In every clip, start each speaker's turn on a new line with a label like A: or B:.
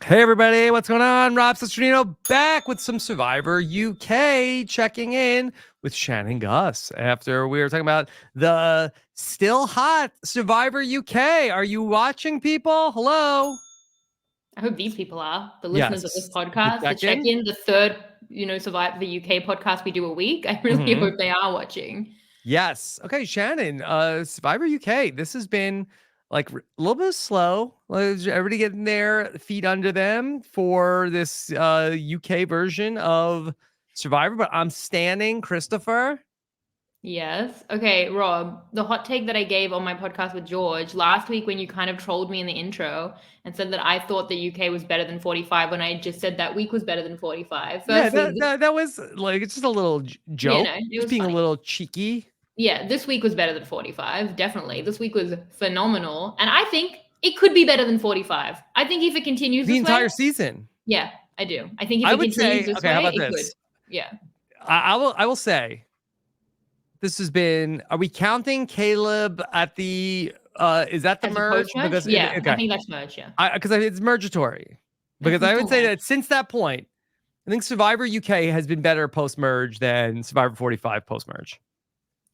A: Hey everybody, what's going on? Rob Cesternino back with some Survivor UK, checking in with Shannon Guss after we were talking about the still hot Survivor UK. Are you watching, people? Hello.
B: I hope these people are the listeners of this podcast, the
A: check-in.
B: check-in, the third, Survivor the UK podcast we do a week. I really hope they are watching.
A: Yes. Okay, Shannon, Survivor UK. This has been like a little bit slow. Everybody getting their feet under them for this UK version of Survivor, but I'm standing, Christopher.
B: Yes. Okay, Rob, the hot take that I gave on my podcast with George last week when you kind of trolled me in the intro and said that I thought the UK was better than 45 when I just said that week was better than 45. Firstly,
A: That was like, it's just a little joke.
B: it
A: Just
B: was
A: being
B: funny.
A: a little cheeky.
B: Yeah, this week was better than 45, definitely. This week was phenomenal. And I think it could be better than 45. I think if it continues
A: The
B: this way,
A: entire season.
B: Yeah, I do. I think if
A: I
B: it
A: would
B: continues
A: say,
B: this
A: okay,
B: way,
A: how about
B: it
A: this?
B: could. Yeah.
A: I will say this has been, are we counting Caleb at the is that the
B: As a
A: merge?
B: post-merge?
A: Because
B: Yeah,
A: okay.
B: I think that's merge, yeah.
A: Because it's mergatory. Because I would say that since that point, I think Survivor UK has been better post-merge than Survivor 45 post-merge.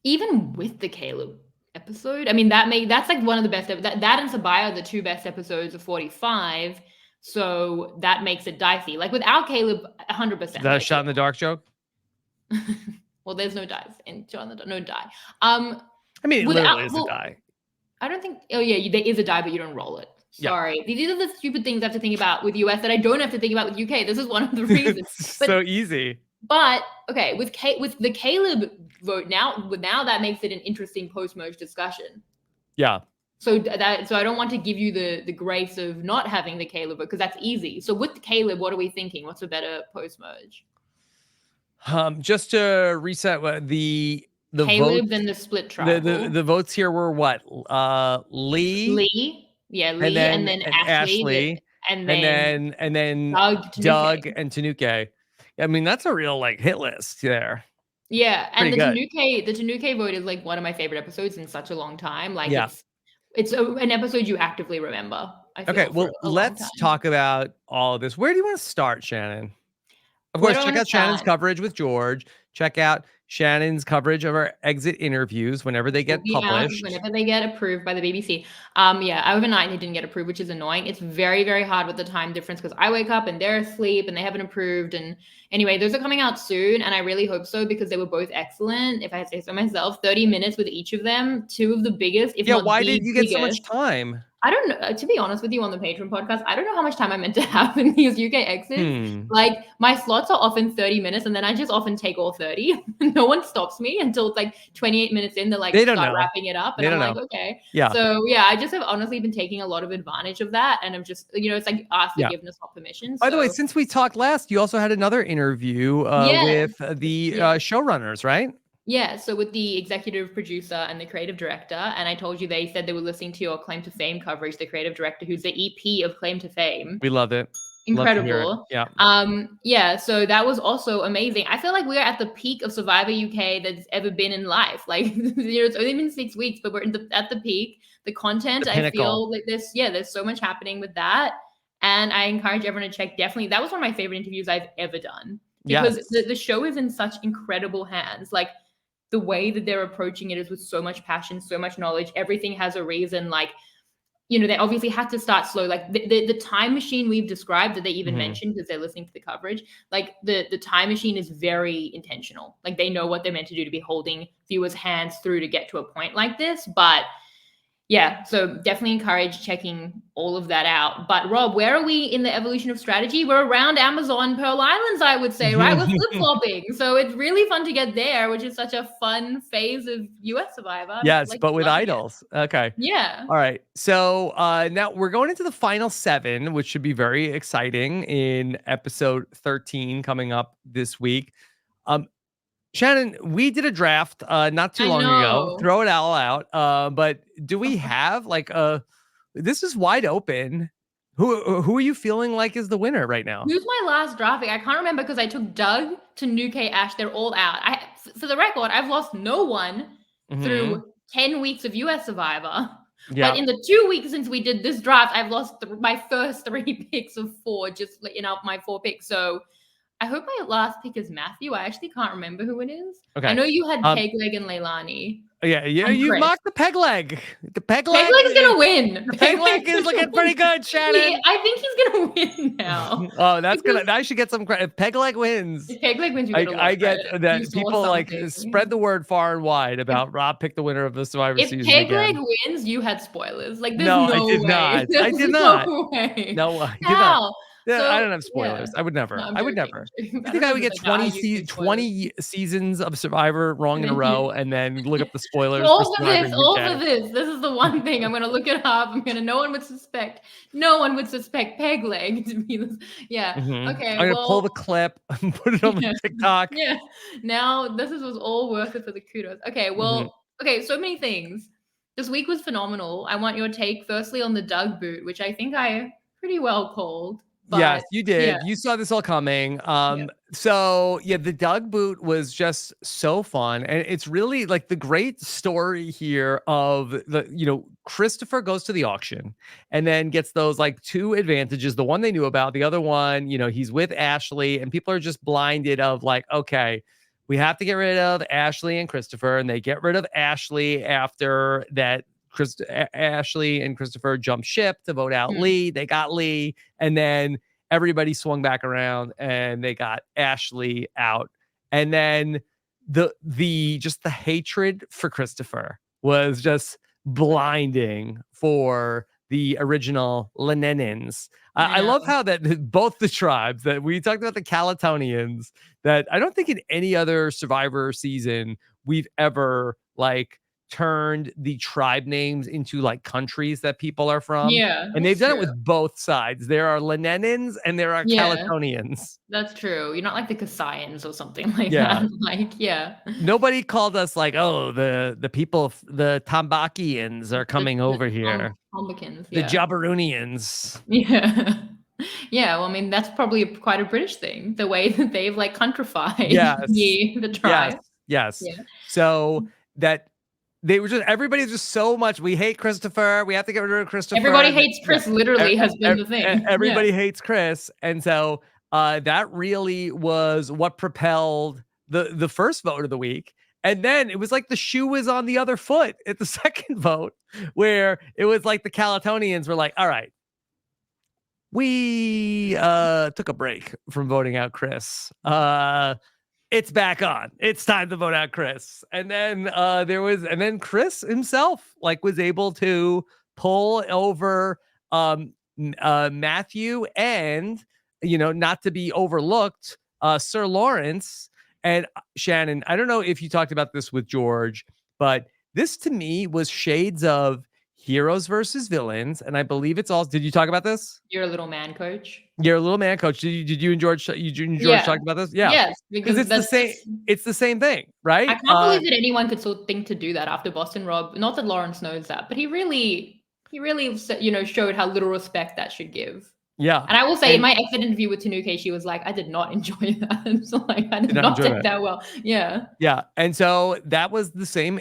B: Even with the Caleb episode, I mean that's like one of the best that and Sabaya are the two best episodes of 45. So that makes it dicey. Like without Caleb, 100%.
A: Is that a shot in the dark joke?
B: Well, there's no dice in Shot in the Dark. No die.
A: I mean, it literally is a die.
B: I don't think. Oh yeah, there is a die, but you don't roll it. Sorry. Yeah. These are the stupid things I have to think about with US that I don't have to think about with UK. This is one of the reasons.
A: So easy.
B: But okay, with the Caleb vote now that makes it an interesting post-merge discussion.
A: Yeah.
B: So I don't want to give you the grace of not having the Caleb vote because that's easy. So with the Caleb, what are we thinking? What's a better post-merge?
A: Just to reset the
B: Caleb,
A: votes,
B: then the split tribal.
A: The votes here were what? Lee.
B: Yeah, Lee, and then Ashley, and
A: then Doug and Tanuke. I mean, that's a real like hit list there.
B: Yeah, and the Tanuke vote is like one of my favorite episodes in such a long time. Like it's an episode you actively remember. I feel,
A: okay, well, let's talk about all of this. Where do you want to start, Shannon? Of course, check out Shannon's coverage with George. Check out Shannon's coverage of our exit interviews whenever they get published.
B: Whenever they get approved by the BBC. Yeah, overnight they didn't get approved, which is annoying. It's very, very hard with the time difference because I wake up and they're asleep and they haven't approved. And anyway, those are coming out soon. And I really hope so because they were both excellent. If I say so myself, 30 minutes with each of them, two of the biggest. If not
A: why did you get so much time?
B: I don't know. To be honest with you, on the Patron podcast, I don't know how much time I'm meant to have in these UK exits. Like my slots are often 30 minutes, and then I just often take all 30. No one stops me until it's like 28 minutes in. They're like, start wrapping it up, and I'm like, okay.
A: Yeah.
B: So yeah, I just have honestly been taking a lot of advantage of that, and I'm just, it's like ask forgiveness, not permission.
A: By the way, since we talked last, you also had another interview with the showrunners, right?
B: Yeah, so with the executive producer and the creative director, and I told you they said they were listening to your Claim to Fame coverage, the creative director who's the EP of Claim to Fame.
A: We love it.
B: Incredible.
A: Yeah.
B: So that was also amazing. I feel like we're at the peak of Survivor UK that's ever been in life. Like, it's only been 6 weeks, but we're at the peak. The content, I feel like there's so much happening with that. And I encourage everyone to check. Definitely, that was one of my favorite interviews I've ever done. Because the show is in such incredible hands. Like, the way that they're approaching it is with so much passion, so much knowledge. Everything has a reason. Like, they obviously had to start slow. Like the time machine we've described that they even mentioned because they're listening to the coverage. Like the time machine is very intentional. Like they know what they're meant to do to be holding viewers' hands through to get to a point like this. But yeah, so definitely encourage checking all of that out. But Rob, where are we in the evolution of strategy? We're around Amazon Pearl Islands, I would say, right? We're flip-flopping. So it's really fun to get there, which is such a fun phase of US Survivor.
A: Yes, but with idols. Okay.
B: Yeah.
A: All right. So now we're going into the final 7, which should be very exciting in episode 13 coming up this week. Shannon, we did a draft not too long ago. Throw it all out. But do we have like this is wide open. Who are you feeling like is the winner right now?
B: Who's my last drafting? I can't remember because I took Doug, Tanuke, Ash. They're all out. For the record, I've lost no one through 10 weeks of US Survivor.
A: Yeah.
B: But in the 2 weeks since we did this draft, I've lost my first 3 picks of 4, just in out my 4 picks. So I hope my last pick is Matthew. I actually can't remember who it is.
A: Okay.
B: I know you had Pegleg and Leilani.
A: Yeah, you mocked the peg leg. The peg leg
B: is gonna win.
A: The peg leg is looking pretty good, Shannon.
B: Yeah, I think he's gonna win now.
A: Oh, that's gonna. I should get some credit. If peg leg wins,
B: if peg leg wins, you get a lot
A: I get
B: credit.
A: that people like spread the word far and wide about Rob picked the winner of the Survivor season.
B: If peg leg wins, you had spoilers. Like there's
A: no,
B: no
A: I did
B: way.
A: not.
B: There's
A: I did not.
B: No way.
A: No, I did
B: How?
A: not. Yeah,
B: So,
A: I don't have spoilers.
B: Yeah.
A: I would never.
B: No,
A: I would never. You
B: I
A: think I would get 20 seasons of Survivor wrong in a row and then look up the spoilers?
B: All for this. This is the one thing I'm gonna look it up. No one would suspect. No one would suspect peg leg to be this. Yeah. Okay.
A: I'm gonna pull the clip and put it on my TikTok.
B: Yeah. Now this was all worth it for the kudos. Okay. Well. Okay. So many things. This week was phenomenal. I want your take firstly on the Doug boot, which I think I pretty well called. But,
A: yes, you did.
B: Yeah.
A: You saw this all coming. So yeah, the Doug boot was just so fun. And it's really like the great story here of Christopher goes to the auction and then gets those like 2 advantages. The one they knew about, the other one, he's with Ashley, and people are just blinded of like, okay, we have to get rid of Ashley and Christopher, and they get rid of Ashley after that. Ashley and Christopher jumped ship to vote out Lee. They got Lee, and then everybody swung back around and they got Ashley out. And then the hatred for Christopher was just blinding for the original Lenenins. I love how that both the tribes that we talked about, the Calatonians, that I don't think in any other Survivor season we've ever like turned the tribe names into like countries that people are from.
B: Yeah.
A: And they've done it with both sides. There are Lenenins and there are Calatonians.
B: That's true. You're not like the Kasayans or something like that. Like,
A: nobody called us like, oh, the people, the Tambakians are coming over here.
B: Tombakins,
A: the Jabarunians.
B: Yeah. Yeah, well, I mean, that's probably quite a British thing, the way that they've like countrified the tribe.
A: Yes. So that they were everybody's just so much. We hate Christopher. We have to get rid of Christopher.
B: Everybody hates Chris, literally has been the thing.
A: Everybody hates Chris. And so that really was what propelled the first vote of the week. And then it was like the shoe was on the other foot at the second vote, where it was like the Calatonians were like, all right, we took a break from voting out Chris. It's back on. It's time to vote out Chris. And then then Chris himself like was able to pull over Matthew and, not to be overlooked, Sir Lawrence. And Shannon, I don't know if you talked about this with George, but this to me was shades of heroes versus villains. And I believe it's all, did you talk about this?
B: You're a little man coach.
A: You're a little man coach. Did you and George talk about this? Yeah.
B: Yes,
A: because it's the same. It's the same thing, right?
B: I can't believe that anyone could still think to do that after Boston Rob. Not that Lawrence knows that, but he really, showed how little respect that should give.
A: Yeah.
B: And I will say, in my exit interview with Tanuke, she was like, I did not enjoy that. So like, I did not take that well. Yeah.
A: Yeah. And so that was the same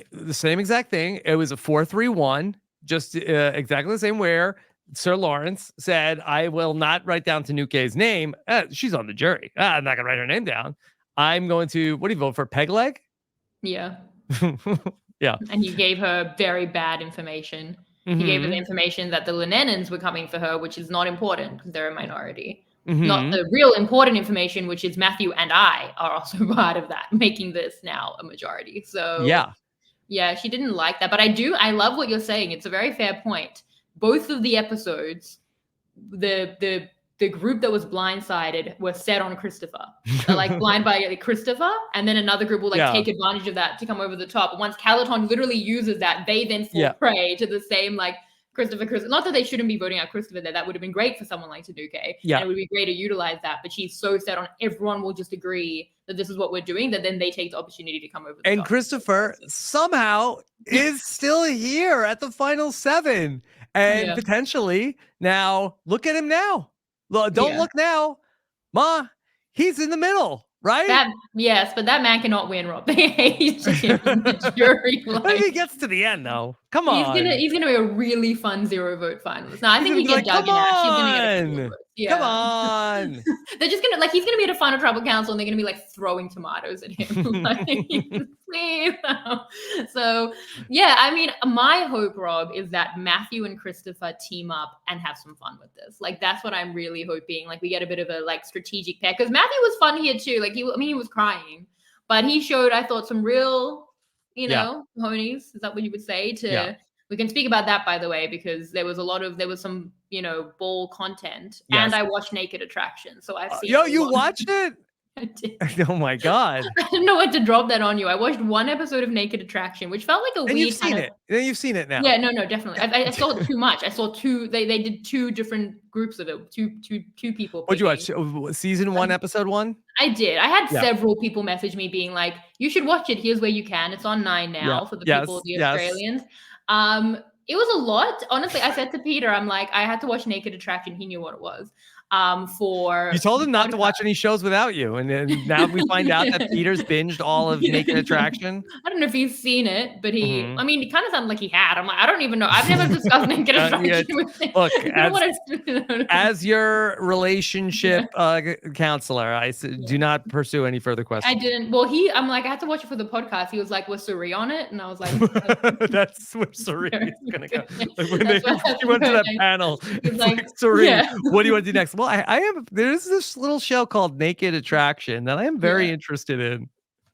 A: exact thing. It was a 4-3-1, just exactly the same, where Sir Lawrence said, I will not write down Tanuke's name. She's on the jury. I'm not going to write her name down. I'm going to, what do you vote for? Peg leg?
B: Yeah.
A: Yeah.
B: And he gave her very bad information. He gave her the information that the Lenenins were coming for her, which is not important because they're a minority. Not the real important information, which is Matthew and I are also part of that, making this now a majority. So yeah, she didn't like that. But I love what you're saying. It's a very fair point. Both of the episodes, the group that was blindsided were set on Christopher. They're like blind by Christopher, and then another group will take advantage of that to come over the top. Once Calaton literally uses that, they then fall prey to the same like Christopher. Not that they shouldn't be voting out Christopher there. That would have been great for someone like Tanuke. Yeah. And it would be great to utilize that. But she's so set on everyone will just agree that this is what we're doing, that then they take the opportunity to come over the top.
A: And Christopher somehow is still here at the final 7. And potentially now, look at him now. Don't look now. Ma, he's in the middle, right?
B: Yes, but that man cannot win, Rob. They hate him. The jury.
A: Maybe he gets to the end, though. Come on.
B: He's gonna be a really fun 0 vote finalist. No, I think he get Doug
A: come
B: and Ash. He's gonna get a couple of
A: on.
B: votes.
A: Come
B: Yeah.
A: on.
B: They're just gonna he's gonna be at a final tribal council and they're gonna be like throwing tomatoes at him. Like, please. So yeah, I mean, my hope, Rob, is that Matthew and Christopher team up and have some fun with this. Like, that's what I'm really hoping. Like, we get a bit of a like strategic pair, because Matthew was fun here too. Like, he was crying, but he showed, I thought, some real, ponies. Is that what you would say? We can speak about that, by the way, because there was some, ball content, and I watched Naked Attraction, so I've seen.
A: You watched it?
B: I did.
A: Oh my God.
B: I didn't know what to drop that on you. I watched one episode of Naked Attraction, which felt like a weird.
A: You've seen it. Then you've seen it now.
B: Yeah, no, definitely. I saw it too much. I saw two. They did two different groups of it. Two people.
A: What'd you watch? Season 1, episode 1? I
B: did. I had several people message me being like, "You should watch it. Here's where you can. It's on 9 now for the people, the Australians." It was a lot. Honestly, I said to Peter, I'm like, I had to watch Naked Attraction. He knew what it was. You
A: told him not to watch any shows without you, and then now we find out that Peter's binged all of Naked Attraction.
B: I don't know if he's seen it, but he I mean, it kind of sounded like he had. I'm like, I don't even know. I've never discussed Naked Attraction with him.
A: Look, as your relationship counselor, I do not pursue any further questions.
B: I didn't. Well, I'm like, I had to watch it for the podcast. He was like, was Suri on it? And I was like,
A: that's where Suri is gonna go. Like, when he went to that panel, it's like, Suri, what do you want to do next? Well, there's this little show called Naked Attraction that I am very interested in.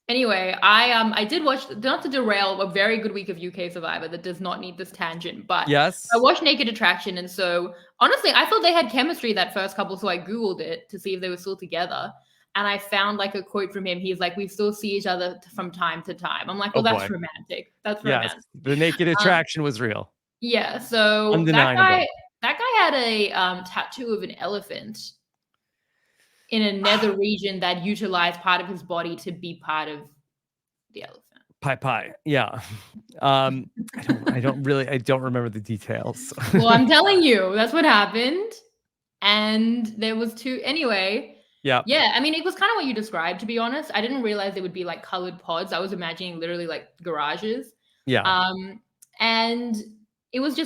B: Anyway, I did watch, not to derail a very good week of UK Survivor that does not need this tangent, but I watched Naked Attraction, and so honestly, I thought they had chemistry that first couple, so I Googled it to see if they were still together, and I found like a quote from him. He's like, "We still see each other from time to time." I'm like, well, that's romantic. That's romantic.
A: The Naked Attraction was real.
B: Yeah, so
A: undeniable.
B: That guy had a tattoo of an elephant in a nether region that utilized part of his body to be part of the elephant.
A: Pie. Yeah. I don't remember the details.
B: Well, I'm telling you, that's what happened. And there was anyway.
A: Yeah.
B: Yeah. I mean, it was kind of what you described, to be honest. I didn't realize they would be like colored pods. I was imagining literally like garages.
A: Yeah.
B: And it was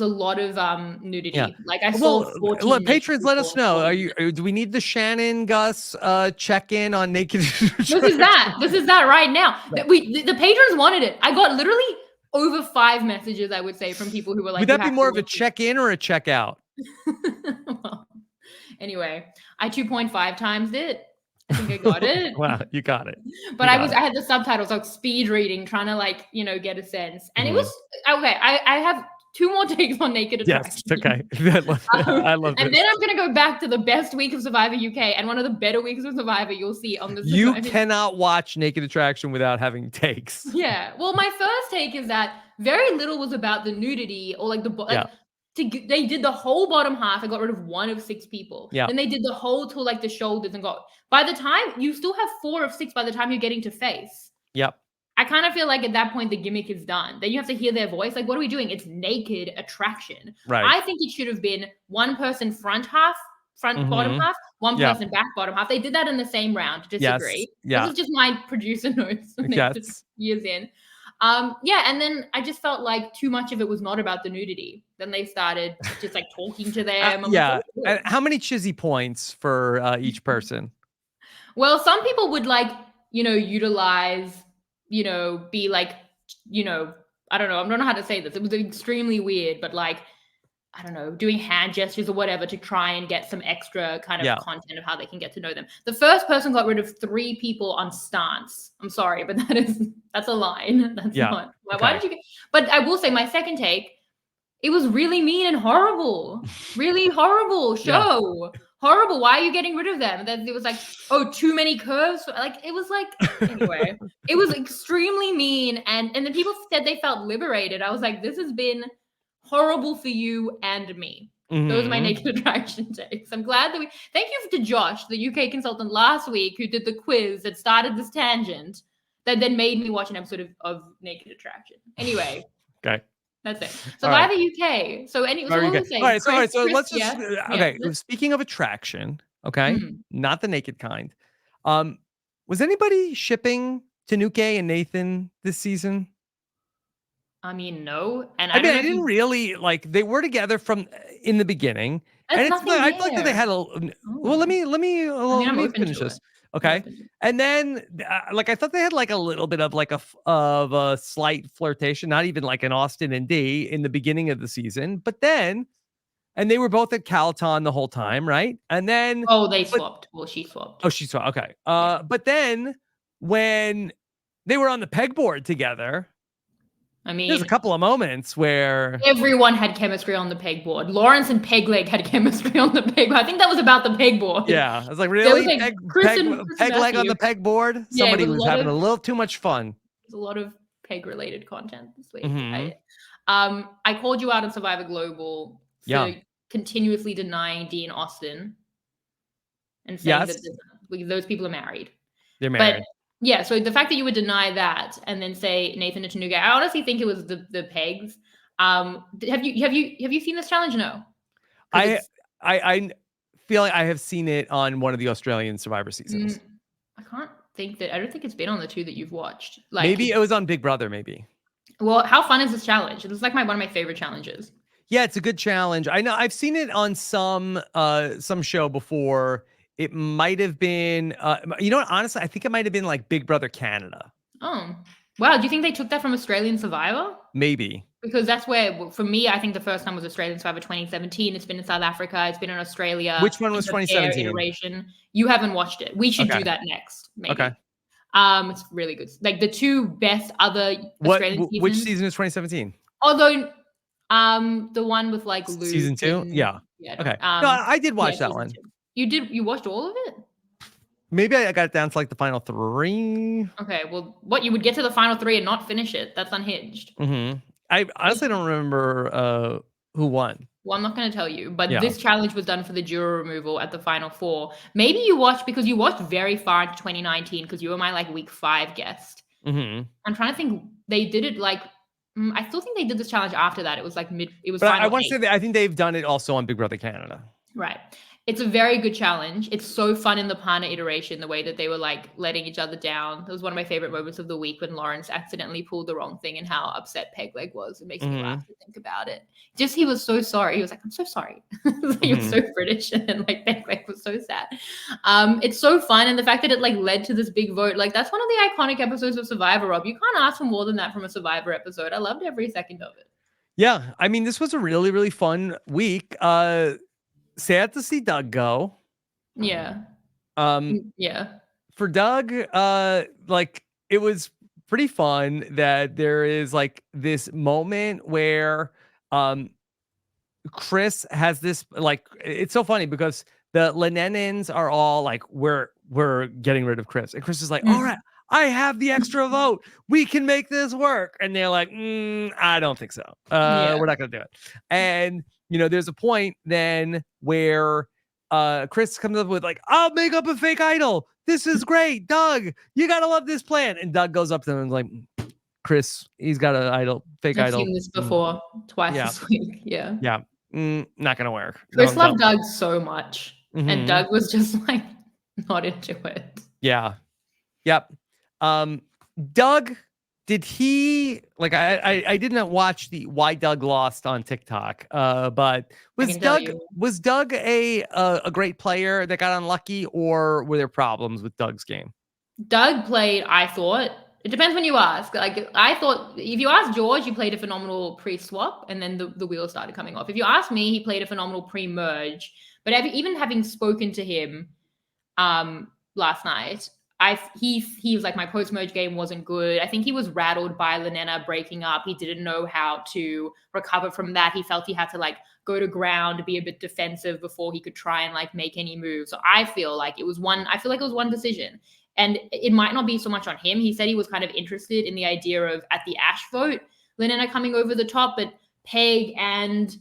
B: a lot of nudity. Yeah. Like I saw 14
A: look, patrons, let us know. Do we need the Shannon Guss check-in on Naked?
B: This is that right now. The patrons wanted it. I got literally over 5 messages, I would say, from people who were like,
A: would that be more of a check-in or a check-out?
B: Well, anyway, I 2.5 times it. I think I got it.
A: Wow, you got it.
B: But I had the subtitles, like speed reading, trying to like, get a sense. And it was okay. I have 2 more takes on Naked Attraction.
A: Yes, okay. I love it.
B: And then I'm going to go back to the best week of Survivor UK and one of the better weeks of Survivor you'll see on the
A: You cannot watch Naked Attraction without having takes.
B: Yeah. Well, my first take is that very little was about the nudity or like they did the whole bottom half and got rid of 1 of 6 people.
A: Yeah.
B: Then they did the whole to like the shoulders and by the time you still have 4 of 6 by the time you're getting to face.
A: Yep.
B: I kind of feel like at that point the gimmick is done. Then you have to hear their voice. Like, what are we doing? It's Naked Attraction.
A: Right.
B: I think it should have been 1 person front bottom half, 1 person back bottom half. They did that in the same round. Disagree.
A: Yes.
B: This is just my producer notes from years in. And then I just felt like too much of it was not about the nudity. Then they started just like talking to them.
A: Like, and how many chizzy points for each person?
B: Well, some people would like, utilize, be like, I don't know. I don't know how to say this. It was extremely weird, but like, I don't know, doing hand gestures or whatever to try and get some extra kind of content of how they can get to know them. The first person got rid of 3 people on stance. I'm sorry, but that's a line. That's not. Why did you But I will say my second take, it was really mean and horrible. Really horrible show. Yeah. Horrible. Why are you getting rid of them? Then it was like, oh, too many curves. Like, it was like, anyway, it was extremely mean. And then people said they felt liberated. I was like, this has been horrible for you and me. Those are my Naked Attraction takes. I'm glad that thank you to Josh, the UK consultant last week, who did the quiz that started this tangent that then made me watch an episode of Naked Attraction. Anyway.
A: Okay.
B: That's it. Survivor UK. So what were we saying?
A: All right. So let's just speaking of attraction, okay, not the naked kind. Was anybody shipping Tanuke and Nathan this season?
B: I mean, no. And
A: I
B: I don't
A: mean,
B: know
A: I
B: if
A: didn't
B: you,
A: really like. They were together from in the beginning, and
B: there's
A: it's.
B: nothing
A: I feel like that they
B: there.
A: had a. Well,
B: Oh, I mean,
A: let
B: I'm
A: me
B: open
A: finish
B: to it.
A: this.
B: I'm
A: Okay,
B: open to it.
A: and then like I thought they had like a little bit of like of a slight flirtation, not even like an Austin and D in the beginning of the season, but then and they were both at Calaton the whole time, right? And then,
B: Oh, they
A: but
B: swapped. Well, she swapped.
A: oh, she saw okay.
B: Yeah.
A: But then when they were on the pegboard together,
B: I
A: there's a
B: mean,
A: couple of moments where
B: everyone had chemistry on the pegboard. Lawrence and Pegleg had chemistry on the pegboard. I think that was about the pegboard.
A: yeah, I was like,
B: There was
A: really?
B: like Chris and
A: Peg leg on
B: Matthew.
A: the pegboard?
B: Yeah, it
A: Somebody
B: was
A: was having a little too much fun.
B: a lot of peg related content this week.
A: Hmm.
B: I called you out on Survivor Global
A: Yeah.
B: for continuously denying Dean Austin and saying that
A: Yes,
B: those people are married.
A: they're
B: But
A: married.
B: yeah, so the fact that you would deny that and then say Nathan and Tanuga, I honestly think it was the pegs. Have you seen this challenge? No, because
A: I
B: it's
A: I feel like I have seen it on one of the Australian Survivor
B: mm,
A: seasons.
B: I don't think it's been on the two that you've watched. Like,
A: Maybe it was on Big Brother. Maybe.
B: well, how fun is this challenge? It's like one of my favorite challenges.
A: Yeah, it's a good challenge. I know I've seen it on some show before. It might have been you know what, honestly, I think it might have been like Big Brother Canada.
B: Oh, wow. Do you think they took that from Australian Survivor?
A: Maybe.
B: Because that's where, for me, I think the first time was Australian Survivor 2017. It's been in South Africa. It's been in Australia.
A: Which one was
B: In the bear
A: 2017?
B: iteration. You haven't watched it. We should
A: Okay.
B: do that next, maybe.
A: Okay.
B: It's really good. Like the two best other
A: What
B: Australian seasons.
A: which season is 2017?
B: Although, the one with like Luke.
A: Season 2? Yeah.
B: Yeah.
A: Okay. No, I did watch that
B: season
A: one.
B: 2. You watched all of it?
A: Maybe I got it down to like the final 3.
B: Okay. Well, what, you would get to the final 3 and not finish it? That's unhinged.
A: Mm-hmm. I honestly don't remember who won.
B: Well, I'm not going to tell you, but
A: Yeah.
B: this challenge was done for the juror removal at the final 4. Maybe you watched because you watched very far into 2019 because you were my like week 5 guest.
A: Mm-hmm.
B: I'm trying to think. They did it like I still think they did this challenge after that. It was like It was.
A: But
B: final
A: I want to
B: 8.
A: say that I think they've done it also on Big Brother Canada.
B: Right. It's a very good challenge. It's so fun in the Pana iteration, the way that they were like letting each other down. It was one of my favorite moments of the week when Lawrence accidentally pulled the wrong thing and how upset Pegleg was. It makes me laugh to think about it. Just, he was so sorry. He was like, I'm so sorry. He was so British, and like Pegleg was so sad. It's so fun. And the fact that it like led to this big vote, like that's one of the iconic episodes of Survivor, Rob. You can't ask for more than that from a Survivor episode. I loved every second of it.
A: Yeah. I mean, this was a really, really fun week. Sad to see Doug go.
B: Yeah. Yeah.
A: For Doug, like it was pretty fun that there is like this moment where Chris has this, like, it's so funny because the Lenenins are all like, we're getting rid of Chris, and Chris is like, all right, I have the extra vote, we can make this work, and they're like, I don't think so, we're not gonna do it. And you know, there's a point then where Chris comes up with like, I'll make up a fake idol, this is great, Doug, you gotta love this plan. And Doug goes up to him and is like, Chris, he's got an idol, fake
B: I've
A: idol.
B: seen this before, twice this week. Yeah.
A: Yeah. Not gonna work.
B: Chris loved Doug so much, and Doug was just like not into it.
A: Yeah. Yep. Doug, did he like? I didn't watch the why Doug lost on TikTok. But was Doug a great player that got unlucky, or were there problems with Doug's game?
B: Doug played, I thought. It depends when you ask. Like, I thought if you ask George, he played a phenomenal pre-swap, and then the wheels started coming off. If you ask me, he played a phenomenal pre-merge. But even having spoken to him last night, he was like, my post-merge game wasn't good. I think he was rattled by Lenena breaking up. He didn't know how to recover from that. He felt he had to like go to ground, be a bit defensive before he could try and like make any moves. So I feel like it was one decision. And it might not be so much on him. He said he was kind of interested in the idea of, at the Ash vote, Lenena coming over the top, but Peg and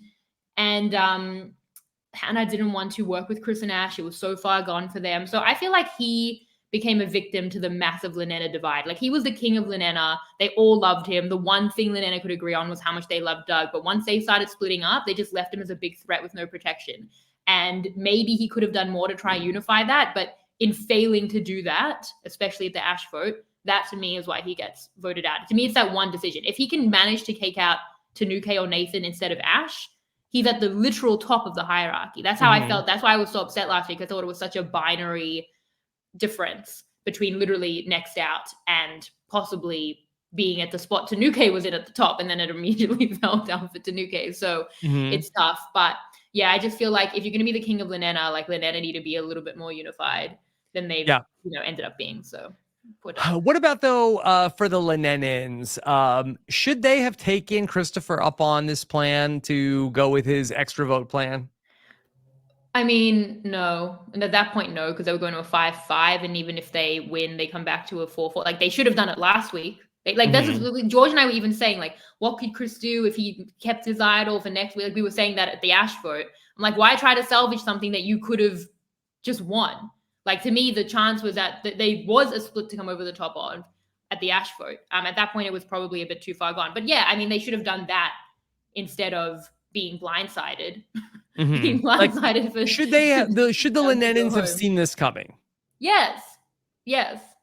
B: Hannah didn't want to work with Chris and Ash. It was so far gone for them. So I feel like he became a victim to the massive Lenena divide. Like, he was the king of Lenena. They all loved him. The one thing Lenena could agree on was how much they loved Doug. But once they started splitting up, they just left him as a big threat with no protection. And maybe he could have done more to try and unify that. But in failing to do that, especially at the Ash vote, that to me is why he gets voted out. To me, it's that one decision. If he can manage to take out Tanuke or Nathan instead of Ash, he's at the literal top of the hierarchy. That's how I felt. That's why I was so upset last week. I thought it was such a binary difference between literally next out and possibly being at the spot Tanuke was in at the top, and then it immediately fell down for Tanuke. So it's tough. But yeah, I just feel like if you're going to be the king of Lenena, like Lenena need to be a little bit more unified than they've ended up being. So
A: what about though for the Lenenins? Should they have taken Christopher up on this plan to go with his extra vote plan?
B: I mean, no. And at that point, no, because they were going to a 5-5, and even if they win, they come back to a 4-4. Like they should have done it last week. That's George and I were even saying, like, what could Chris do if he kept his idol for next week? Like we were saying that at the Ash vote. I'm like, why try to salvage something that you could have just won? Like to me, the chance was that there was a split to come over the top on at the Ash vote. At that point, it was probably a bit too far gone. But yeah, I mean, they should have done that instead of being blindsided. Being blindsided
A: like, should the Lenenins have seen this coming?
B: Yes.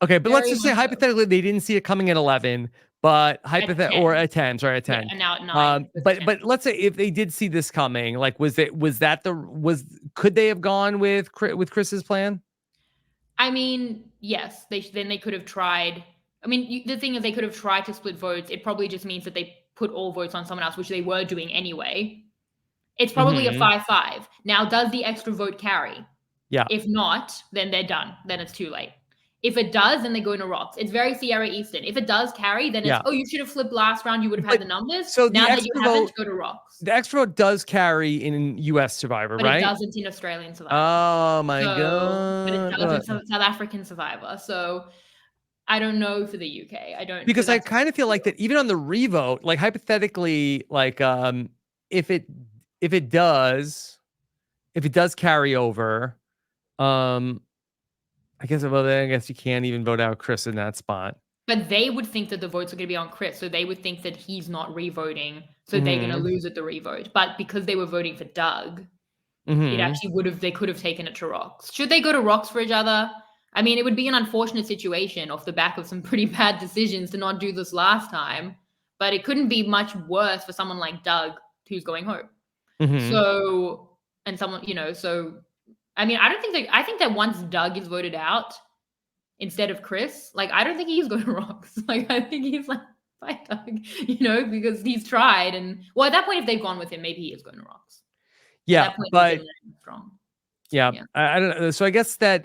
A: Okay, but let's just say hypothetically they didn't see it coming at 11, but or at 10, sorry, at 10.
B: Yeah, and now at 9.
A: But let's say if they did see this coming, like could they have gone with Chris's plan?
B: I mean, yes, they could have tried. I mean, the thing is they could have tried to split votes. It probably just means that they put all votes on someone else, which they were doing anyway. It's probably a 5-5. Now, does the extra vote carry?
A: Yeah.
B: If not, then they're done. Then it's too late. If it does, then they go into rocks. It's very Sierra Eastern. If it does carry, then it's, you should have flipped last round. You would have had the numbers.
A: So
B: now that you haven't, go to rocks.
A: The extra vote does carry in U.S. Survivor,
B: but
A: right?
B: It doesn't in Australian Survivor.
A: Oh, my God.
B: But it does in South African Survivor. So I don't know for the UK. I don't.
A: Because I kind of feel like that even on the revote, like hypothetically, like if it does carry over, I guess you can't even vote out Chris in that spot.
B: But they would think that the votes are going to be on Chris, so they would think that he's not re-voting, so they're going to lose at the re-vote. But because they were voting for Doug, it actually they could have taken it to rocks. Should they go to rocks for each other? I mean, it would be an unfortunate situation off the back of some pretty bad decisions to not do this last time, but it couldn't be much worse for someone like Doug who's going home. So, and someone, so, I mean, I think that once Doug is voted out instead of Chris, like, I don't think he's going to rocks. Like, I think he's like, bye, Doug, because he's tried. And, well, at that point, if they've gone with him, maybe he is going to rocks.
A: Yeah, but, yeah, I don't know. So I guess that,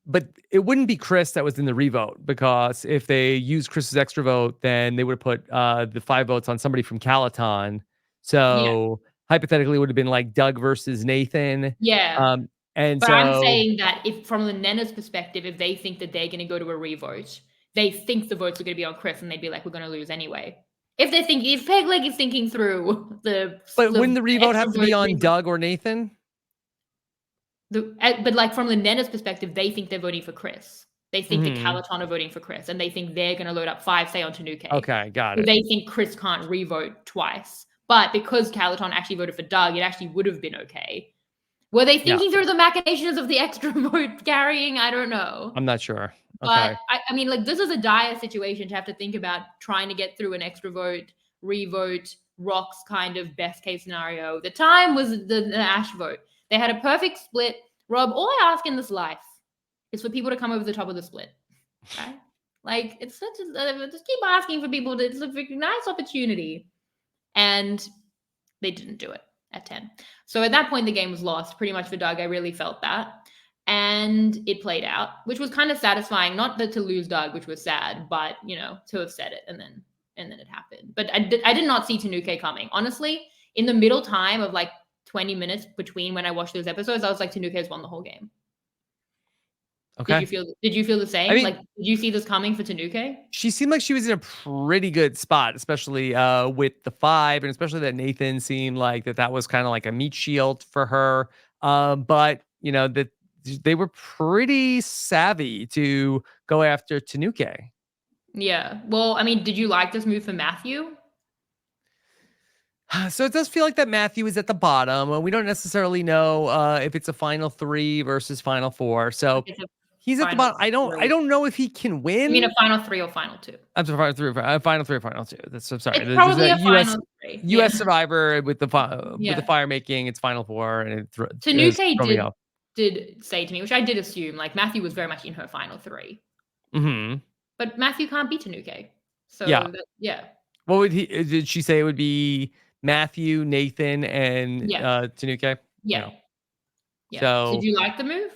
A: but it wouldn't be Chris that was in the revote, because if they used Chris's extra vote, then they would have put the 5 votes on somebody from Calaton. So hypothetically, it would have been like Doug versus Nathan.
B: Yeah.
A: But
B: I'm saying that if from Lenena's perspective, if they think that they're going to go to a revote, they think the votes are going to be on Chris, and they'd be like, we're going to lose anyway. If Peg Leg is thinking through
A: But wouldn't the revote have to be on Doug or Nathan?
B: But like from Lenena's perspective, they think they're voting for Chris. They think that Calaton are voting for Chris, and they think they're going to load up 5, say, on Tanuke.
A: Okay, got it.
B: They think Chris can't re-vote twice. But because Calaton actually voted for Doug, it actually would have been okay. Were they thinking through the machinations of the extra vote carrying? I don't know.
A: I'm not sure.
B: But I mean, like, this is a dire situation to have to think about trying to get through an extra vote, re-vote, rocks kind of best case scenario. The time was the Ash vote. They had a perfect split. Rob, all I ask in this life is for people to come over the top of the split. Okay? Like, it's such just keep asking for people it's a nice opportunity. And they didn't do it at 10. So at that point, the game was lost pretty much for Doug. I really felt that. And it played out, which was kind of satisfying. Not that to lose Doug, which was sad, but, to have said it and then it happened. But I did not see Tanuke coming. Honestly, in the middle time of like 20 minutes between when I watched those episodes, I was like, Tanuke's won the whole game.
A: Okay.
B: Did you feel the same?
A: I mean,
B: like, did you see this coming for Tanuke?
A: She seemed like she was in a pretty good spot, especially with the 5, and especially that Nathan seemed like that was kind of like a meat shield for her. But that they were pretty savvy to go after Tanuke.
B: Yeah. Well, I mean, did you like this move for Matthew?
A: So it does feel like that Matthew is at the bottom. We don't necessarily know if it's a final 3 versus final 4. So He's at the bottom. I don't know if he can win.
B: I mean, a final 3 or final 2.
A: I'm sorry, final 3 or final 2. I'm sorry.
B: It's probably a final 3.
A: US Survivor with the fire making. It's final 4, and it
B: Tanuke did say to me, which I did assume, like Matthew was very much in her final 3.
A: Mm-hmm.
B: But Matthew can't beat Tanuke. So yeah.
A: What would did she say it would be? Matthew, Nathan, and Tanuke?
B: Yeah.
A: So
B: did you like the move?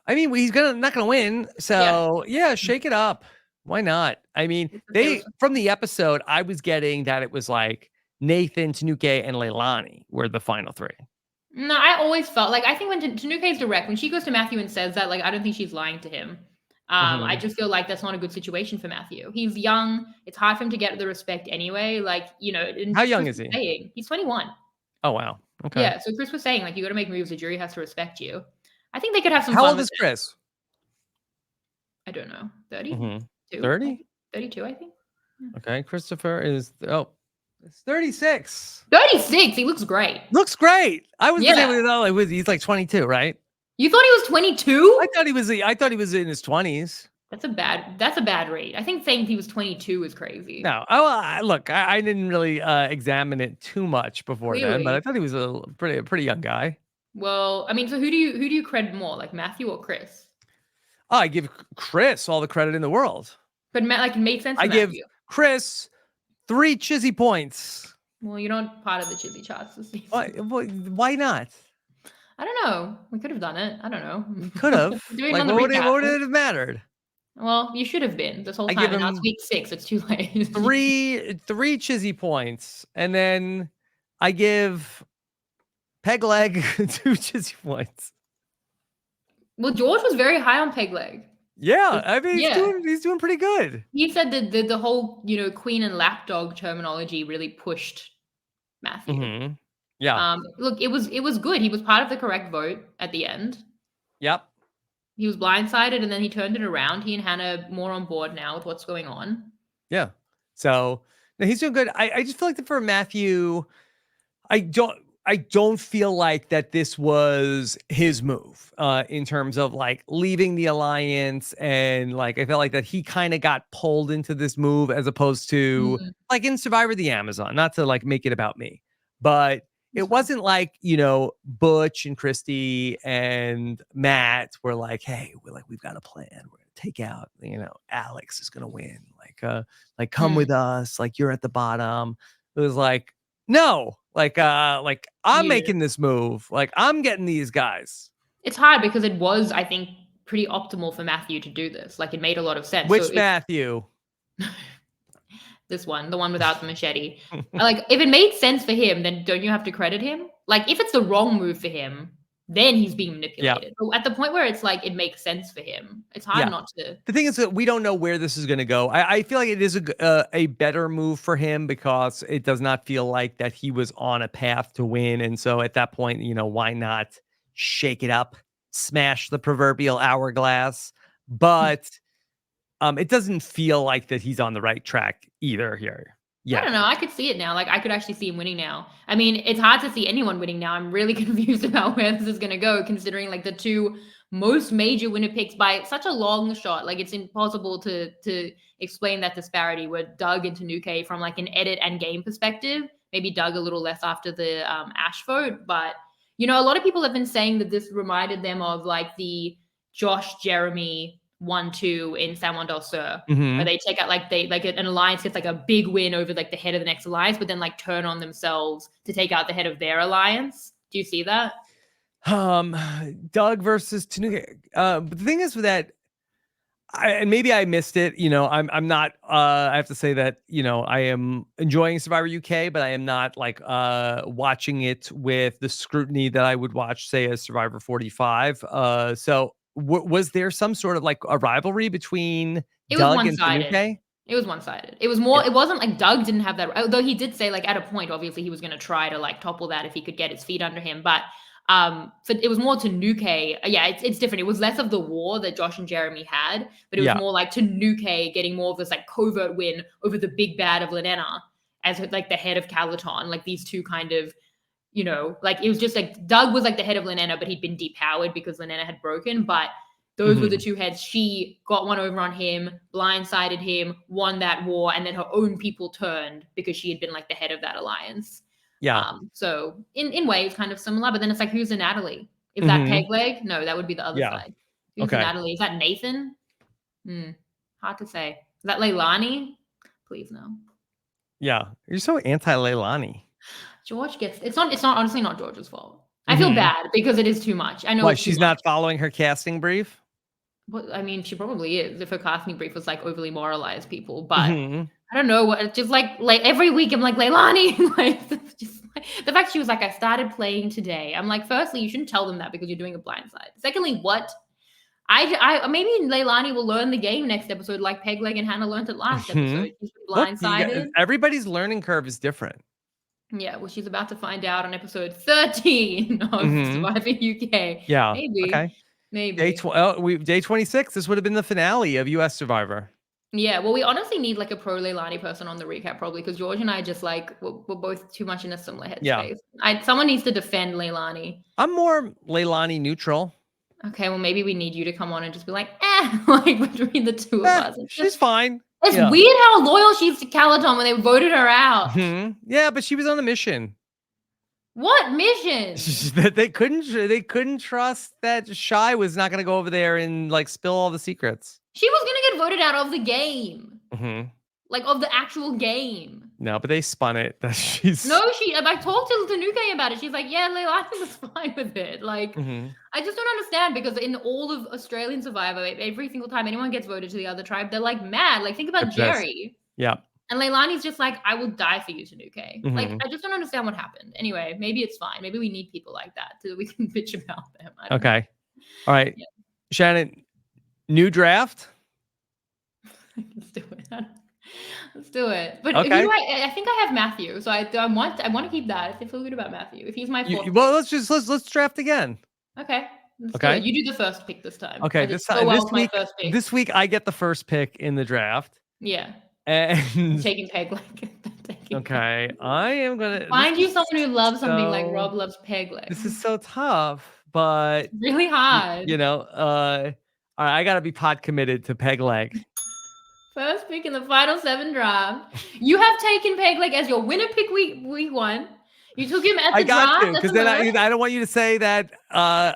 A: I mean, he's not gonna win. So yeah, shake it up. Why not? I mean, from the episode, I was getting that it was like Nathan, Tanuke, and Leilani were the final 3.
B: No, I always felt like, I think when Tanuke's direct, when she goes to Matthew and says that, like, I don't think she's lying to him. I just feel like that's not a good situation for Matthew. He's young. It's hard for him to get the respect anyway. Like, you know,
A: how young is he?
B: He's 21.
A: Oh, wow. Okay.
B: Yeah. So Chris was saying, like, you got to make moves. The jury has to respect you. I think they could have some
A: fun. How old
B: is
A: Chris?
B: I don't know. 30?
A: 30?
B: 32, I think.
A: Yeah. Okay. Christopher is, it's 36.
B: 36. He looks great.
A: Looks great. I was he's like 22, right?
B: You thought he was 22?
A: I thought he was in his 20s.
B: That's a bad rate. I think saying he was 22 is crazy.
A: No. Look, I didn't really examine it too much before then, but I thought he was a pretty young guy.
B: Well, I mean, so who do you credit more, like Matthew or Chris?
A: I give Chris all the credit in the world.
B: But it made sense.
A: I give Chris 3 Chizzy points.
B: Well, you're not part of the Chizzy charts this season.
A: Why not?
B: I don't know. We could have done it. I don't know.
A: Could have. Like, what would it have mattered?
B: Well, you should have been this whole time. Now it's week 6. It's too late.
A: 3 Chizzy points, and then I give Pegleg 2 Chizzy points.
B: Well, George was very high on Pegleg.
A: Yeah, I mean, he's doing pretty good.
B: He said that the whole, you know, queen and lapdog terminology really pushed Matthew.
A: Mm-hmm. Yeah.
B: Look, it was good. He was part of the correct vote at the end.
A: Yep.
B: He was blindsided, and then he turned it around. He and Hannah more on board now with what's going on.
A: Yeah. So he's doing good. I just feel like for Matthew, I don't feel like that this was his move in terms of like leaving the alliance, and like I felt like that he kind of got pulled into this move as opposed to like in Survivor the Amazon, not to like make it about me, but it wasn't like, you know, Butch and Christy and Matt were like, hey, we've got a plan. We're gonna take out, you know, Alex is gonna win. Like come with us. Like you're at the bottom. It was like, no, like I'm making this move. Like I'm getting these guys.
B: It's hard because it was, I think, pretty optimal for Matthew to do this. Like it made a lot of sense.
A: Which Matthew?
B: This one, the one without the machete. Like, if it made sense for him, then don't you have to credit him? Like, if it's the wrong move for him, then he's being manipulated. But at the point where it's like it makes sense for him, it's hard not to.
A: The thing is that we don't know where this is going to go. I feel like it is a better move for him because it does not feel like that he was on a path to win. And so at that point, you know, why not shake it up, smash the proverbial hourglass? But it doesn't feel like that he's on the right track either here. Yeah.
B: I don't know. I could see it now. Like I could actually see him winning now. I mean, it's hard to see anyone winning now. I'm really confused about where this is going to go, considering like the 2 most major winner picks by such a long shot. Like it's impossible to explain that disparity with Doug and Tanuke from like an edit and game perspective. Maybe Doug a little less after the Ash vote, but you know, a lot of people have been saying that this reminded them of like the Josh, Jeremy 1-2 in San Juan del Sur, where they take out like an alliance gets like a big win over like the head of the next alliance, but then like turn on themselves to take out the head of their alliance. Do you see that?
A: Doug versus Tanuke. But the thing is with that, and maybe I missed it. You know, I'm not. I have to say that you know I am enjoying Survivor UK, but I am not like watching it with the scrutiny that I would watch, say, as Survivor 45. So. Was there some sort of like a rivalry between Doug and Tanuke?
B: It was one-sided. It was more. It wasn't like Doug didn't have that. Although he did say like at a point, obviously he was going to try to like topple that if he could get his feet under him. But so it was more Tanuke. Yeah, it's different. It was less of the war that Josh and Jeremy had, but it was more like Tanuke getting more of this like covert win over the big bad of Lenena as like the head of Calaton. Like these 2 kind of you know, like it was just like Doug was like the head of Lyanna, but he'd been depowered because Lyanna had broken. But those were the two heads. She got one over on him, blindsided him, won that war, and then her own people turned because she had been like the head of that alliance.
A: Yeah.
B: So in ways kind of similar, but then it's like, who's the Natalie? Is that Pegleg? No, that would be the other side. Who's the Natalie? Is that Nathan? Hard to say. Is that Leilani? Please no.
A: Yeah, you're so anti-Leilani.
B: George gets it's not honestly not George's fault. I feel bad because it is too much. I know.
A: Why she's not following her casting brief?
B: Well, I mean, she probably is if her casting brief was like overly moralized people, but I don't know what. Just like every week, I'm like Leilani. Like just the fact she was like, I started playing today. I'm like, firstly, you shouldn't tell them that because you're doing a blindside. Secondly, what? I maybe Leilani will learn the game next episode, like Pegleg and Hannah learned it last episode. She's blindsided.
A: Look, everybody's learning curve is different.
B: Yeah, well, she's about to find out on episode 13 of Survivor UK.
A: Yeah.
B: Maybe.
A: Okay.
B: Maybe.
A: Day 26. This would have been the finale of US Survivor.
B: Yeah, well, we honestly need like a pro Leilani person on the recap probably because George and I just like we're both too much in a similar headspace. Yeah. Someone needs to defend Leilani.
A: I'm more Leilani neutral.
B: Okay, well, maybe we need you to come on and just be like, like between the two of us.
A: She's fine.
B: It's weird how loyal she is to Calaton when they voted her out.
A: Yeah, but she was on a mission.
B: What mission?
A: They couldn't trust that Shy was not going to go over there and like spill all the secrets.
B: She was going to get voted out of the game. Like of the actual game.
A: No, but they spun it. That she's
B: I talked to Tanuke about it. She's like, yeah, Leilani was fine with it. Like, I just don't understand because in all of Australian Survivor, every single time anyone gets voted to the other tribe, they're like mad. Like, think about Jerry.
A: Yeah.
B: And Leilani's just like, I will die for you, Tanuke. Like, I just don't understand what happened. Anyway, maybe it's fine. Maybe we need people like that so that we can bitch about them.
A: Okay. All right. Yeah. Shannon, new draft?
B: Let's do it. Let's do it. But I think I have Matthew, so I want to keep that. I feel good about Matthew. If he's my fourth.
A: Well, let's draft again.
B: Okay. Okay. You do the first pick this time.
A: Okay. This week I get the first pick in the draft.
B: Yeah.
A: And
B: I'm taking Pegleg.
A: Okay. I am gonna
B: find you someone who loves something like Rob loves Pegleg.
A: This is so tough, but
B: it's really hard.
A: You know, all right, I gotta be pot committed to Pegleg.
B: First pick in the final 7 draft. You have taken Pegleg as your winner pick week 1. You took him at the draft.
A: I got to, because then I don't want you to say that I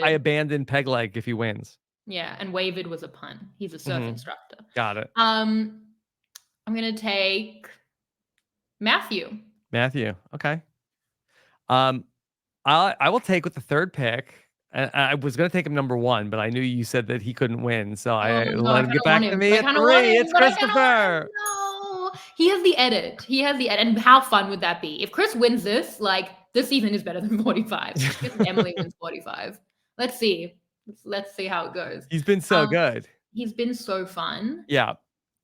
A: abandoned Pegleg if he wins.
B: Yeah, and wavered was a pun. He's a surf instructor.
A: Got it.
B: I'm gonna take Matthew.
A: Okay. I will take with the third pick. I was going to take him number 1, but I knew you said that he couldn't win. So I let him get back to me at 3. It's Christopher.
B: No, he has the edit. And how fun would that be? If Chris wins this, like this season is better than 45. If Emily wins 45. Let's see. Let's see how it goes.
A: He's been so good.
B: He's been so fun.
A: Yeah.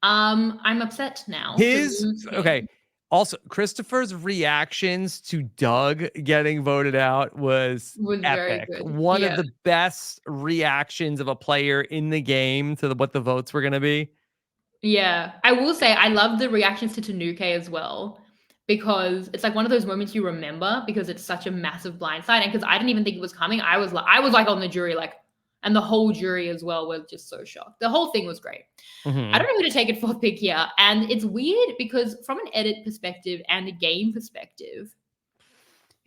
B: I'm upset now.
A: Okay. Also, Christopher's reactions to Doug getting voted out was epic. Very good. One of the best reactions of a player in the game to what the votes were going to be.
B: Yeah. I will say I love the reactions to Tanuke as well because it's like one of those moments you remember because it's such a massive blindside and because I didn't even think it was coming. I was like on the jury like, and the whole jury as well was just so shocked. The whole thing was great. I don't know who to take at 4th pick here. And it's weird because from an edit perspective and a game perspective,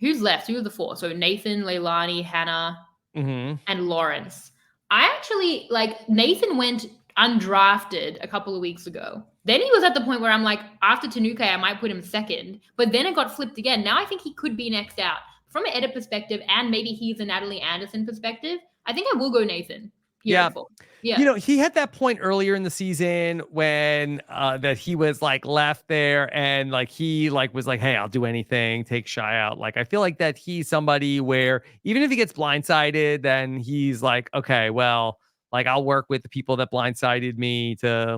B: who's left? Who are the 4? So Nathan, Leilani, Hannah, and Lawrence. I actually, Nathan went undrafted a couple of weeks ago. Then he was at the point where I'm like, after Tanuke, I might put him 2nd. But then it got flipped again. Now I think he could be next out. From an edit perspective, and maybe he's a Natalie Anderson perspective, I think I will go Nathan. Beautiful. Yeah.
A: You know, he had that point earlier in the season when that he was left there and he was like, hey, I'll do anything, take Shy out. I feel like that he's somebody where even if he gets blindsided, then he's like, okay, well, I'll work with the people that blindsided me to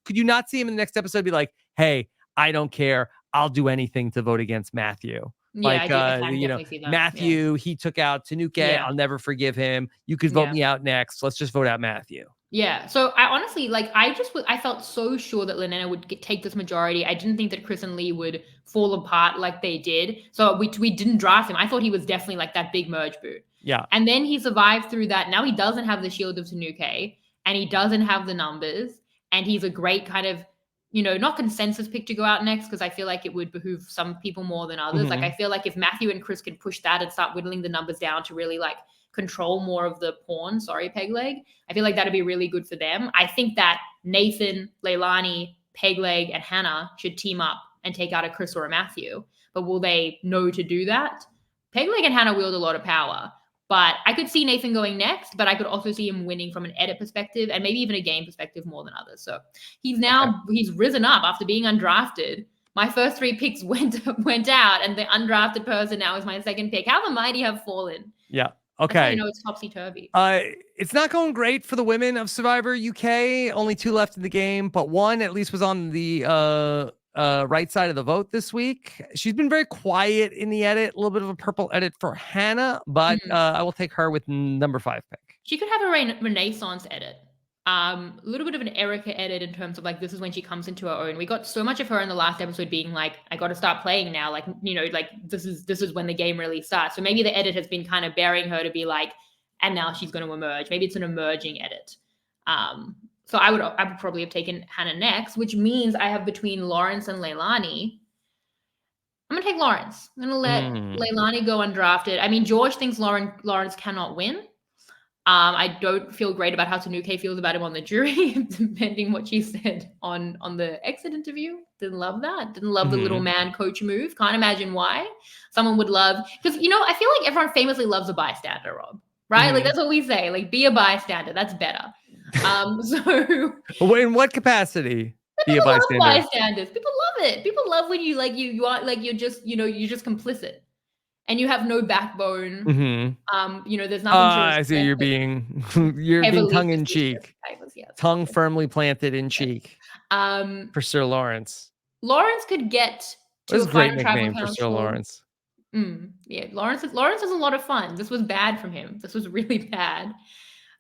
A: could you not see him in the next episode be like, hey, I don't care. I'll do anything to vote against Matthew.
B: Yeah,
A: Matthew, he took out Tanuke. Yeah. I'll never forgive him. You could vote me out next. Let's just vote out Matthew.
B: Yeah. So I honestly like I felt so sure that Lenena would take this majority. I didn't think that Chris and Lee would fall apart like they did. So we didn't draft him. I thought he was definitely like that big merge boot.
A: Yeah.
B: And then he survived through that. Now he doesn't have the shield of Tanuke and he doesn't have the numbers. And he's a great kind of, not consensus pick to go out next because I feel like it would behoove some people more than others. Like I feel like if Matthew and Chris can push that and start whittling the numbers down to really like control more of the pawn, Pegleg, I feel like that'd be really good for them. I think that Nathan, Leilani, Pegleg, and Hannah should team up and take out a Chris or a Matthew. But will they know to do that? Pegleg and Hannah wield a lot of power. But I could see Nathan going next, but I could also see him winning from an edit perspective and maybe even a game perspective more than others. So he's risen up after being undrafted. My first 3 picks went out, and the undrafted person now is my second pick. How the mighty have fallen.
A: Yeah. Okay.
B: It's topsy-turvy.
A: It's not going great for the women of Survivor UK. Only 2 left in the game, but 1 at least was on the right side of the vote this week. She's been very quiet in the edit, a little bit of a purple edit for Hannah, but I will take her with number 5 pick.
B: She could have a Renaissance edit. A little bit of an Erica edit in terms of like, this is when she comes into her own. We got so much of her in the last episode being like, I got to start playing now. Like, like this is when the game really starts. So maybe the edit has been kind of burying her to be like, and now she's going to emerge. Maybe it's an emerging edit. So I would probably have taken Hannah next, which means I have between Lawrence and Leilani. I'm going to take Lawrence. I'm going to let Leilani go undrafted. I mean, George thinks Lawrence cannot win. I don't feel great about how Tanuke feels about him on the jury, depending what she said on the exit interview. Didn't love that. Didn't love the little man coach move. Can't imagine why. Someone would love, because, I feel like everyone famously loves a bystander, Rob, right? Like, that's what we say. Like, be a bystander. That's better. So
A: in what capacity? Be a bystander.
B: Bystanders. People love it. People love when you are like, you're just complicit. And you have no backbone. There's nothing.
A: I see you're being tongue in cheek, tongue firmly planted in cheek. For Sir Lawrence.
B: Lawrence could get to
A: a great nickname for Sir Lawrence.
B: Yeah, Lawrence is a lot of fun. This was bad from him. This was really bad.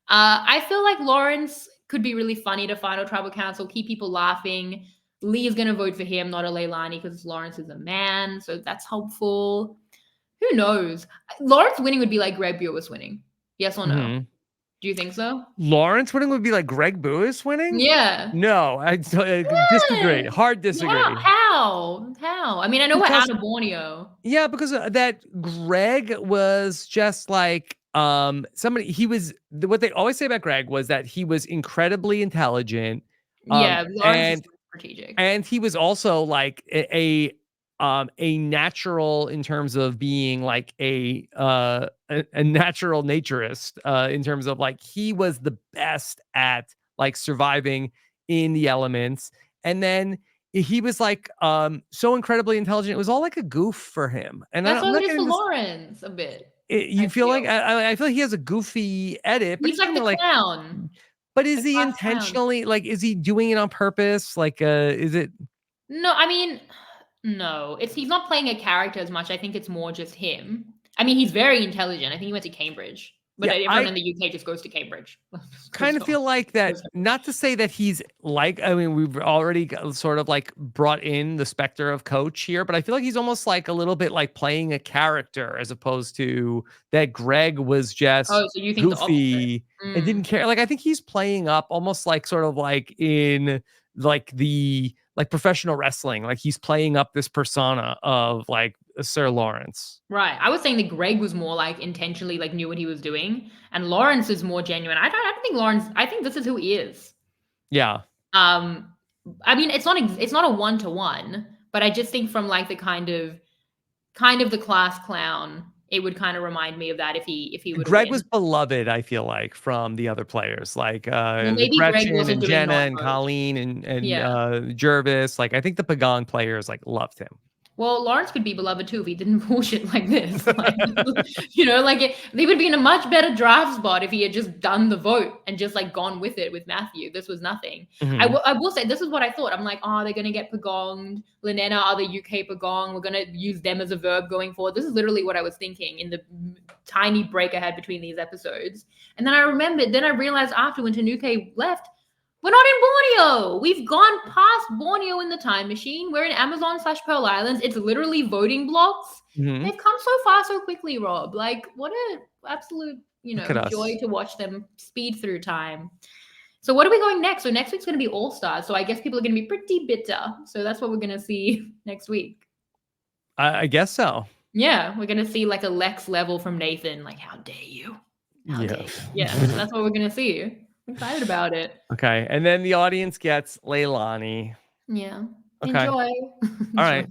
B: I feel like Lawrence could be really funny to Final Tribal Council, keep people laughing. Lee is going to vote for him, not a Leilani, because Lawrence is a man, so that's helpful. Who knows? Lawrence winning would be like Greg Buis winning. Yes or no? Do you think so?
A: Lawrence winning would be like Greg Buis winning?
B: Yeah.
A: No, I disagree. Hard disagree.
B: How? I mean, I know we're out of Borneo.
A: Yeah, because that Greg was just like somebody. He was, what they always say about Greg was that he was incredibly intelligent.
B: Lawrence is strategic, and
A: he was also like a natural in terms of being like a natural naturist, in terms of like he was the best at like surviving in the elements, and then he was like so incredibly intelligent. It was all like a goof for him, and
B: that's what it is for Lawrence a bit.
A: I feel like he has a goofy edit, but
B: he's like the clown.
A: But is he intentionally clown. Like, is he doing it on purpose? Like, is it?
B: No, I mean. No, he's not playing a character as much. I think it's more just him. I mean, he's very intelligent. I think he went to Cambridge. But everyone in the UK just goes to Cambridge.
A: Kind of feel like that, not to say that he's like, I mean, we've already sort of like brought in the specter of coach here, but I feel like he's almost like a little bit like playing a character as opposed to that Greg was just
B: so you think
A: goofy and didn't care. Like, I think he's playing up almost like sort of like in like professional wrestling. Like he's playing up this persona of like Sir Lawrence.
B: Right. I was saying that Greg was more like intentionally like knew what he was doing, and Lawrence is more genuine. I don't think Lawrence. I think this is who he is.
A: Yeah.
B: I mean, it's not a 1-to-1, but I just think from like the kind of the class clown, it would kind of remind me of that if he would.
A: Greg was beloved, I feel like, from the other players, like
B: maybe
A: Gretchen and Jenna and Colleen and Jervis. Like I think the Pagong players like loved him.
B: Well, Lawrence could be beloved too if he didn't bullshit like this. Like, they would be in a much better draft spot if he had just done the vote and just like gone with it with Matthew. This was nothing.
A: Mm-hmm.
B: I will say this is what I thought. I'm like, oh, they're gonna get pagonged. Lynetta are the UK pagong. We're gonna use them as a verb going forward. This is literally what I was thinking in the tiny break ahead between these episodes. And then I realized after when Tanuke left, we're not in Borneo. We've gone past Borneo in the time machine. We're in Amazon/Pearl Islands. It's literally voting blocks.
A: Mm-hmm.
B: They've come so far so quickly, Rob. Like, what an absolute, joy to watch them speed through time. So what are we going next? So next week's going to be All-Stars. So I guess people are going to be pretty bitter. So that's what we're going to see next week.
A: I guess so.
B: Yeah, we're going to see like a Lex level from Nathan. Like, how dare you? How dare you? Yeah, so that's what we're going to see. I'm excited about it.
A: Okay. And then the audience gets Leilani.
B: Yeah.
A: Okay.
B: Enjoy.
A: All right.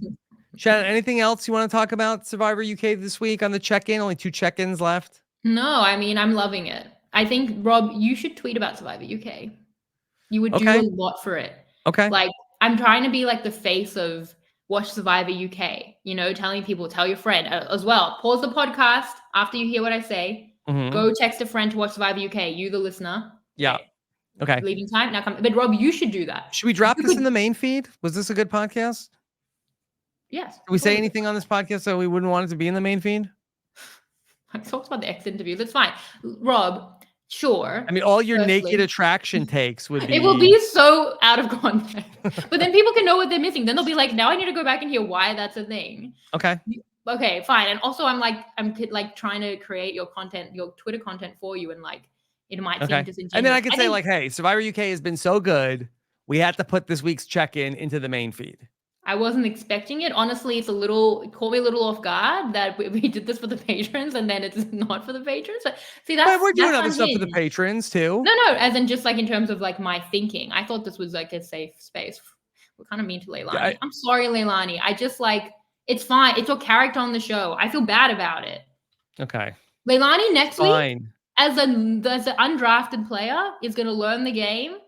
A: Shannon, anything else you want to talk about Survivor UK this week on the check-in? Only 2 check-ins left.
B: No, I mean, I'm loving it. I think, Rob, you should tweet about Survivor UK. You would do a lot for it.
A: Okay.
B: Like, I'm trying to be like the face of Watch Survivor UK, telling people, tell your friend as well. Pause the podcast after you hear what I say. Mm-hmm. Go text a friend to Watch Survivor UK. You, the listener.
A: Yeah. Okay.
B: Leaving time. Now come. But Rob, you should do that.
A: Should we drop this in the main feed? Was this a good podcast?
B: Yes.
A: Did we say anything on this podcast that we wouldn't want it to be in the main feed?
B: I talked about the X interview. That's fine. Rob, sure.
A: I mean, all your naked attraction takes would be...
B: It will be so out of context. But then people can know what they're missing. Then they'll be like, now I need to go back and hear why that's a thing.
A: Okay.
B: Okay, fine. And also I'm trying to create your content, your Twitter content for you, and like it might seem disingenuous.
A: And then I could say like, hey, Survivor UK has been so good. We had to put this week's check-in into the main feed.
B: I wasn't expecting it. Honestly, it caught me a little off guard that we did this for the patrons and then it's not for the patrons. But see, but
A: we're doing other stuff for the patrons too.
B: No, as in just like in terms of like my thinking. I thought this was like a safe space. We're kind of mean to Leilani. Yeah, I'm sorry, Leilani. I just like, it's fine. It's your character on the show. I feel bad about it.
A: Okay.
B: Leilani next week, as an undrafted player, is going to learn the game.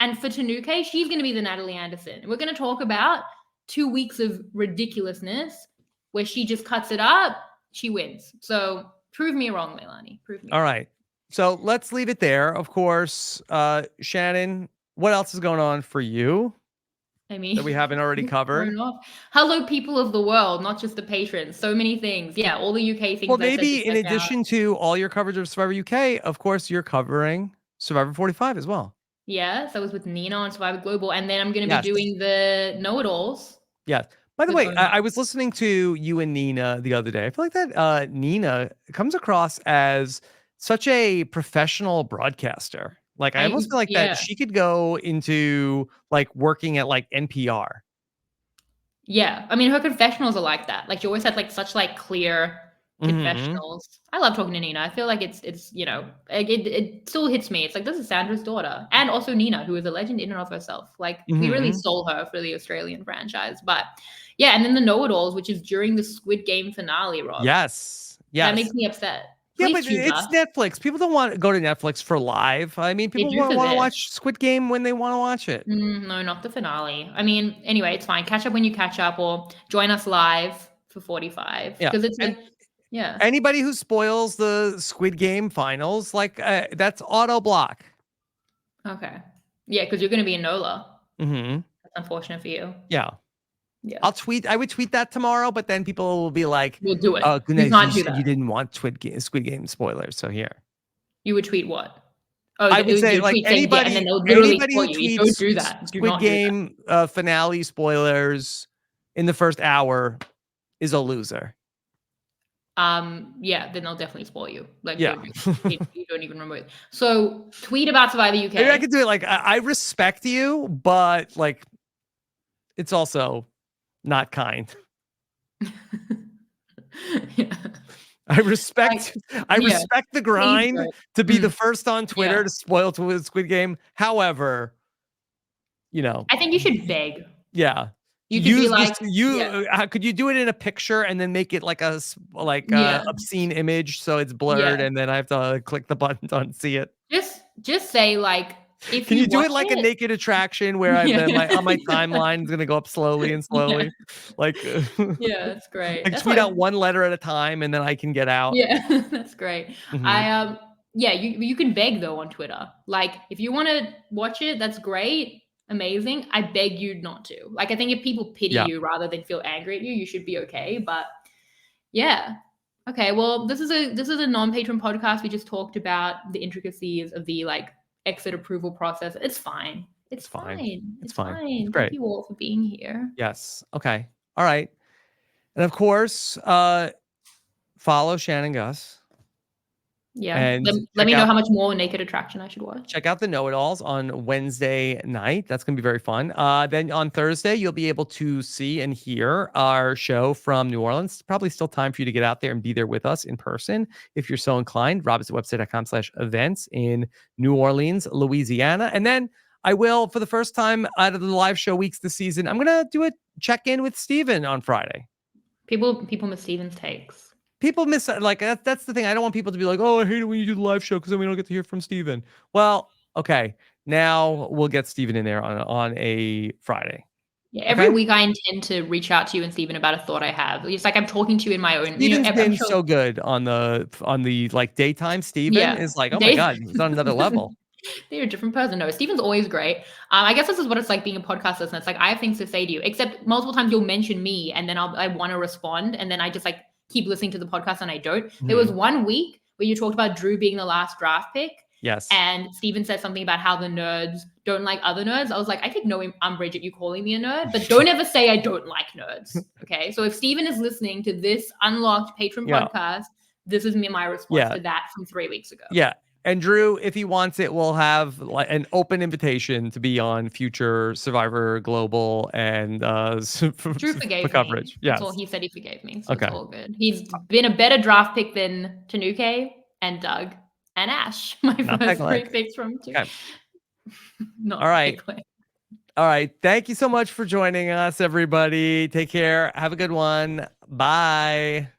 B: And for Tanuke, she's going to be the Natalie Anderson. We're going to talk about 2 weeks of ridiculousness where she just cuts it up, she wins. So prove me wrong, Leilani. Prove me.
A: All right. So let's leave it there. Of course, Shannon, what else is going on for you? I mean, that we haven't already covered.
B: Hello, people of the world, not just the patrons. So many things. Yeah, all the UK things.
A: Well, maybe in addition to all your coverage of Survivor UK, of course, you're covering Survivor 45 as well.
B: Yes, that was with Nina on Survivor Global. And then I'm going to be doing the know-it-alls.
A: Yeah. By the way, I was listening to you and Nina the other day. I feel like that Nina comes across as such a professional broadcaster. Like, I almost feel like that she could go into like working at like NPR.
B: Yeah. I mean, her confessionals are like that. Like, she always has like such like clear confessionals. Mm-hmm. I love talking to Nina. I feel like it's it still hits me. It's like, this is Sandra's daughter. And also Nina, who is a legend in and of herself. Like, we really stole her for the Australian franchise. But yeah, and then the know-it-alls, which is during the Squid Game finale, Rob.
A: Yes.
B: That makes me upset.
A: Yeah, but it's Netflix. People don't want to go to Netflix for live. I mean, people want to watch Squid Game when they want to watch it.
B: No, not the finale. I mean, anyway, it's fine. Catch up when you catch up, or join us live for 45.
A: Yeah,
B: because it's
A: anybody who spoils the Squid Game finals, like that's auto block.
B: Okay. Yeah, because you're going to be in NOLA.
A: Mm-hmm.
B: That's unfortunate for you.
A: Yeah. Yeah. I would tweet that tomorrow, but then people will be like,
B: we'll do it.
A: Oh, goodness, you didn't want Squid Game spoilers, so here.
B: You would tweet what? Oh,
A: I would say like anybody,
B: and then they'll literally
A: who tweets
B: don't do that.
A: Squid Game finale spoilers in the first hour is a loser.
B: Yeah, then they'll definitely spoil you. Like, you don't even remember it. So tweet about Survivor UK.
A: Maybe I could do it. Like, I respect you, but like, it's also not kind.
B: Yeah.
A: I respect the grind to be the first on Twitter to spoil Squid Game. However,
B: I think you should beg.
A: Yeah.
B: You could be like,
A: could you do it in a picture and then make it like a obscene image so it's blurred and then I have to click the button to unsee it?
B: Just say like, If
A: Can you do it
B: watch
A: like a naked attraction where on my timeline is gonna go up slowly and slowly? Like
B: Yeah, that's great.
A: like
B: That's
A: tweet out
B: what
A: one letter at a time and then I can get out.
B: Yeah, that's great.
A: Mhm.
B: Yeah, you can beg though on Twitter. Like if you want to watch it, that's great, amazing. I beg you not to. Like I think if people pity
A: Yeah.
B: you rather than feel angry at you, you should be okay. But yeah. Okay, well, this is a non-patron podcast. We just talked about the intricacies of the like exit approval process. It's fine. It's fine.
A: It's
B: It's
A: fine. It's
B: fine. Thank
A: great.
B: you all for being here.
A: Yes. Okay. All right. And of course, follow Shannon Guss
B: Yeah.
A: and
B: Let me know how much more Naked Attraction I should watch.
A: check out the know-it-alls on Wednesday night. That's going to be very fun. Then on Thursday, you'll be able to see and hear our show from New Orleans. Probably still time for you to get out there and be there with us in person if you're so inclined. RobIsAtWebsite.com/events in New Orleans, Louisiana. And then I will, for the first time out of the live show weeks this season, I'm going to do a check-in with Steven on Friday.
B: People miss Steven's takes.
A: People miss like that's the thing. I don't want people to be like, "Oh, I hate it when you do the live show because then we don't get to hear from Steven." Well, okay, now we'll get Steven in there on a Friday.
B: Yeah, every week I intend to reach out to you and Steven about a thought I have. It's like I'm talking to you in my own.
A: Steven's been so good on the like daytime. Steven is like, oh my god, he's on another level.
B: They're a different person. No, Steven's always great. I guess this is what it's like being a podcast listener. It's like I have things to say to you, except multiple times you'll mention me, and then I want to respond, and then I just like keep listening to the podcast and I don't. There was one week where you talked about Drew being the last draft pick.
A: Yes.
B: And Steven said something about how the nerds don't like other nerds. I was like, I take no umbrage at you calling me a nerd, but don't ever say I don't like nerds. Okay. So if Steven is listening to this unlocked patron podcast, this is my response to that from 3 weeks ago.
A: Yeah. And Drew, if he wants it, will have like an open invitation to be on future Survivor Global and
B: Drew forgave
A: coverage.
B: Me. That's all he said. He forgave me. So it's all good. He's been a better draft pick than Tanuke and Doug and Ash. My first 3 picks from two. Okay. Not all right.
A: All right. Thank you so much for joining us, everybody. Take care. Have a good one. Bye.